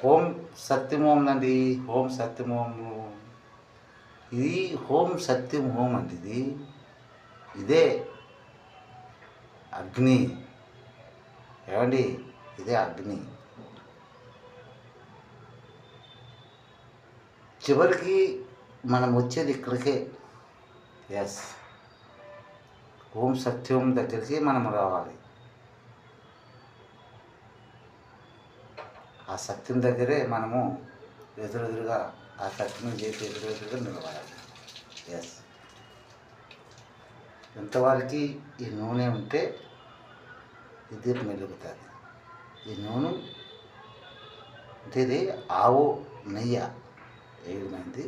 ఓం సత్యం ఓం అండి. ఓం సత్యం ఓం. ఇది ఓం సత్యం ఓం అండి. ఇదే అగ్ని. ఏమండి, ఇదే అగ్ని. చివరికి మనం వచ్చేది ఇక్కడికే. ఎస్, ఓం సత్యం దగ్గరికి మనం రావాలి. ఆ సత్యం దగ్గరే మనము ఎదురెదురుగా ఆ సత్యం చేసి ఎదురెదురుగా నిలబడాలి. ఎస్, ఎంతవరకు ఈ నూనె ఉంటే ఇది మెలుగుతుంది. ఈ నూనె అంటే ఇది ఆవు నెయ్యి వేయడమైంది.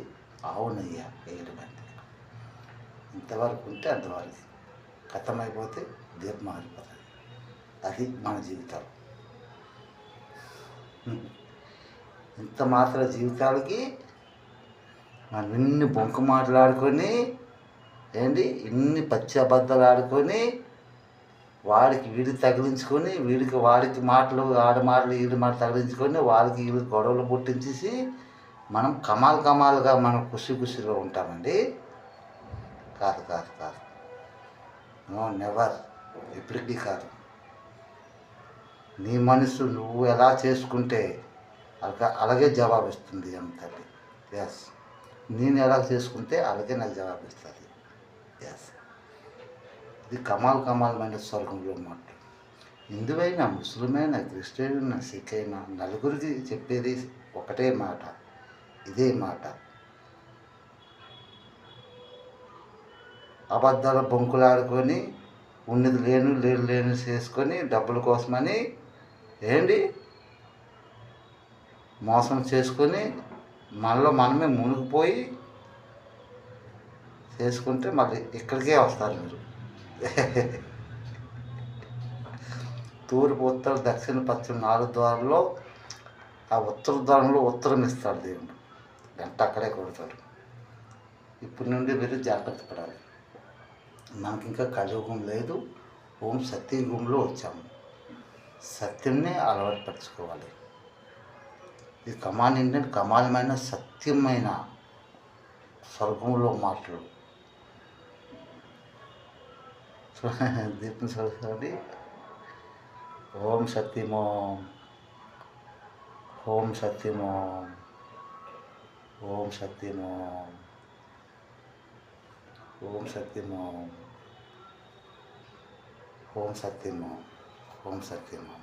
ఆవు నెయ్యి వేయడమైంది. ఇంతవరకు ఉంటే అంతవరకు ఖతమైపోతే దీపం మారిపోతుంది. అది మన జీవితాలు. ఇంత మాత్రం జీవితాలకి మనం ఇన్ని బొంకు మాట్లాడుకొని ఇన్ని పచ్చి అబద్ధాలు ఆడుకొని వాడికి వీడికి తగిలించుకొని వాడికి మాటలు ఆడి మాటలు వీడి మాటలు తగిలించుకొని వాళ్ళకి వీళ్ళకి గొడవలు పుట్టించేసి మనం కమాలుగా మనం ఖుషిగా ఉంటామండి. కాదు కాదు కాదు, నో, నెవర్, ఎప్పటికీ కాదు. నీ మనసు నువ్వు ఎలా చేసుకుంటే అలాగే జవాబు ఇస్తుంది అంతటి. ఎస్, నేను ఎలా చేసుకుంటే అలాగే నాకు జవాబు ఇస్తుంది. ఎస్, ఇది కమాలమైన స్వర్గంలో మాట. హిందువైనా, ముస్లిమైనా, క్రిస్టియన్ అయినా, సిక్ అయినా నలుగురికి చెప్పేది ఒకటే మాట, ఇదే మాట. అబద్ధాల బొంకులాడుకొని ఉన్నది లేని చేసుకొని డబ్బుల కోసమని మోసం చేసుకొని మనమే మునిగిపోయి చేసుకుంటే మళ్ళీ ఇక్కడికే వస్తారు మీరు. తూర్పు, ఉత్తర, దక్షిణ, పశ్చిమ 4 ద్వారాల్లో ఆ ఉత్తర ద్వారంలో ఉత్తరం ఇస్తాడు దేవుడు. గంట అక్కడే కొడతాడు. ఇప్పటి నుండి మీరు జాగ్రత్త పడాలి. మనకి ఇంకా కలియుగం లేదు, ఓం సత్యయుగంలో వచ్చాము. సత్యంని అలవాటు పరచుకోవాలి. ఇది కమాలమైన సత్యమైన స్వర్గంలో మాటలు. దీపం చదువుతుంది. ఓం సత్యమో, ఓం సత్యమో, ఓం సత్యమో, ఓం సత్యమో, ఓం సత్యమో, ఓం సత్యమో.